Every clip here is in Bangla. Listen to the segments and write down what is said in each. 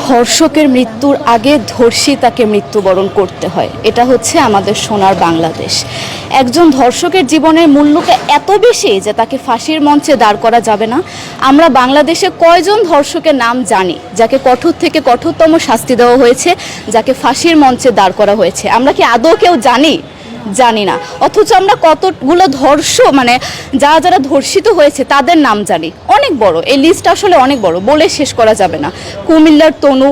ধর্ষকের মৃত্যুর আগে ধর্ষিতাকে মৃত্যুবরণ করতে হয়। এটা হচ্ছে আমাদের সোনার বাংলাদেশ। একজন ধর্ষকের জীবনের মূল্যটা এত বেশি যে তাকে ফাঁসির মঞ্চে দাঁড় করা যাবে না। আমরা বাংলাদেশে কয়জন ধর্ষকের নাম জানি যাকে কঠোর থেকে কঠোরতম শাস্তি দেওয়া হয়েছে, যাকে ফাঁসির মঞ্চে দাঁড় করা হয়েছে? আমরা কি আদৌ কেউ জানি না। অথচ আমরা কতগুলো যারা ধর্ষিত হয়েছে তাদের নাম জানি, অনেক বড়। এই লিস্ট আসলে অনেক বড়, বলে শেষ করা যাবে না। কুমিল্লার তনু,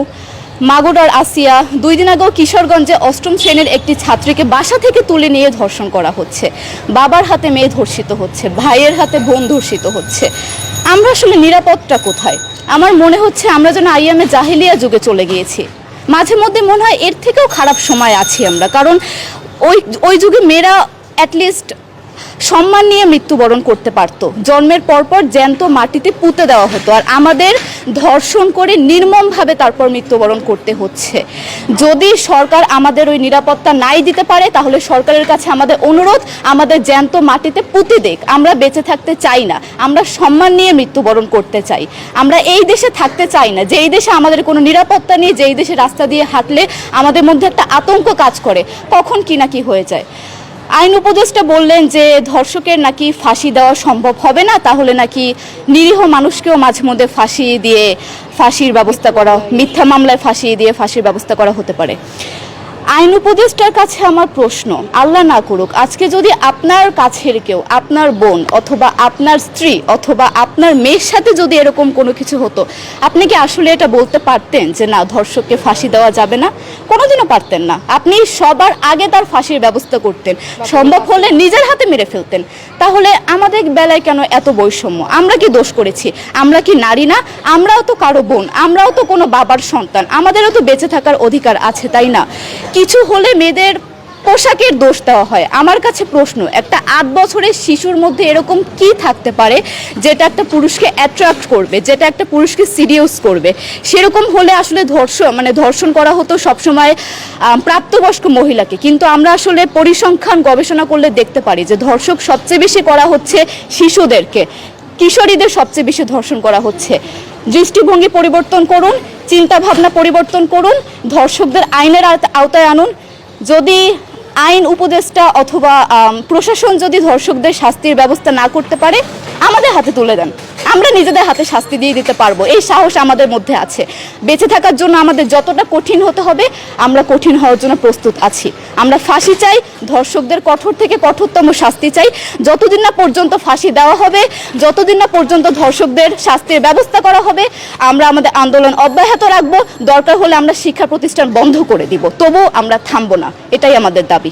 মাগুরার আসিয়া, 2 দিন আগেও কিশোরগঞ্জে 8ম শ্রেণীর একটি ছাত্রীকে বাসা থেকে তুলে নিয়ে ধর্ষণ করা হচ্ছে। বাবার হাতে মেয়ে ধর্ষিত হচ্ছে, ভাইয়ের হাতে বোন ধর্ষিত হচ্ছে। আমরা আসলে নিরাপদটা কোথায়? আমার মনে হচ্ছে আমরা যেন আইয়ামে জাহেলিয়া যুগে চলে গিয়েছি। মাঝে মধ্যে মনে হয় এর থেকেও খারাপ সময় আছি আমরা, কারণ ওই যুগে মেয়েরা অ্যাটলিস্ট সম্মান নিয়ে মৃত্যুবরণ করতে পারত। জন্মের পরপর জ্যান্ত মাটিতে পুঁতে দেওয়া হতো, আর আমাদের ধর্ষণ করে নির্মমভাবে তারপর মৃত্যুবরণ করতে হচ্ছে। যদি সরকার আমাদের ওই নিরাপত্তা নাই দিতে পারে, তাহলে সরকারের কাছে আমাদের অনুরোধ, আমাদের জ্যান্ত মাটিতে পুঁতে দেখ। আমরা বেঁচে থাকতে চাই না, আমরা সম্মান নিয়ে মৃত্যুবরণ করতে চাই। আমরা এই দেশে থাকতে চাই না যে এই দেশে আমাদের কোনো নিরাপত্তা নেই, যে এই দেশে রাস্তা দিয়ে হাঁটলে আমাদের মধ্যে একটা আতঙ্ক কাজ করে, কখন কি না কি হয়ে যায়। আইন উপদেষ্টা বললেন যে ধর্ষকের নাকি ফাঁসি দেওয়া সম্ভব হবে না, তাহলে নাকি নিরীহ মানুষকেও মাঝে মধ্যে ফাঁসির ব্যবস্থা করা, মিথ্যা মামলায় ফাঁসিয়ে দিয়ে ফাঁসির ব্যবস্থা করা হতে পারে। আইন উপদেষ্টার কাছে আমার প্রশ্ন, আল্লাহ না করুক আজকে যদি আপনার কাছের কেউ, আপনার বোন অথবা আপনার স্ত্রী অথবা আপনার মেয়ের সাথে যদি এরকম কোনো কিছু হতো, আপনি কি আসলে এটা বলতে পারতেন যে না, ধর্ষককে ফাঁসি দেওয়া যাবে না? কোনোদিনও পারতেন না। আপনি সবার আগে তার ফাঁসির ব্যবস্থা করতেন, সম্ভব হলে নিজের হাতে মেরে ফেলতেন। তাহলে আমাদের বেলায় কেন এত বৈষম্য? আমরা কি দোষ করেছি? আমরা কি নারী না? আমরাও তো কারো বোন, আমরাও তো কোনো বাবার সন্তান, আমাদেরও তো বেঁচে থাকার অধিকার আছে, তাই না? কিছু হলে মেয়েদের পোশাকের দোষ দেওয়া হয়। আমার কাছে প্রশ্ন, একটা 8 বছরের শিশুর মধ্যে এরকম কি থাকতে পারে যেটা একটা পুরুষকে অ্যাট্রাক্ট করবে, যেটা একটা পুরুষকে সিডিউস করবে? সেরকম হলে আসলে ধর্ষণ করা হতো সবসময় প্রাপ্তবয়স্ক মহিলাকে। কিন্তু আমরা আসলে পরিসংখ্যান গবেষণা করলে দেখতে পারি যে ধর্ষক সবচেয়ে বেশি করা হচ্ছে শিশুদেরকে, কিশোরীদের সবচেয়ে বেশি ধর্ষণ করা হচ্ছে। দৃষ্টিভঙ্গি পরিবর্তন করুন, চিন্তা ভাবনা পরিবর্তন করুন, ধর্ষকদের আইনের আওতায় আনুন। যদি আইন উপদেষ্টা অথবা প্রশাসন যদি ধর্ষকদের শাস্তির ব্যবস্থা না করতে পারে, আমাদের হাতে তুলে দেন, আমরা নিজেদের হাতে শাস্তি দিয়ে দিতে পারবো। এই সাহস আমাদের মধ্যে আছে। বেঁচে থাকার জন্য আমাদের যতটা কঠিন হতে হবে, আমরা কঠিন হওয়ার জন্য প্রস্তুত আছি। আমরা ফাঁসি চাই, ধর্ষকদের কঠোর থেকে কঠোরতম শাস্তি চাই। যতদিন না পর্যন্ত ফাঁসি দেওয়া হবে, যতদিন না পর্যন্ত ধর্ষকদের শাস্তির ব্যবস্থা করা হবে, আমরা আমাদের আন্দোলন অব্যাহত রাখবো। দরকার হলে আমরা শিক্ষা প্রতিষ্ঠান বন্ধ করে দিব, তবুও আমরা থামবো না। এটাই আমাদের দাবি।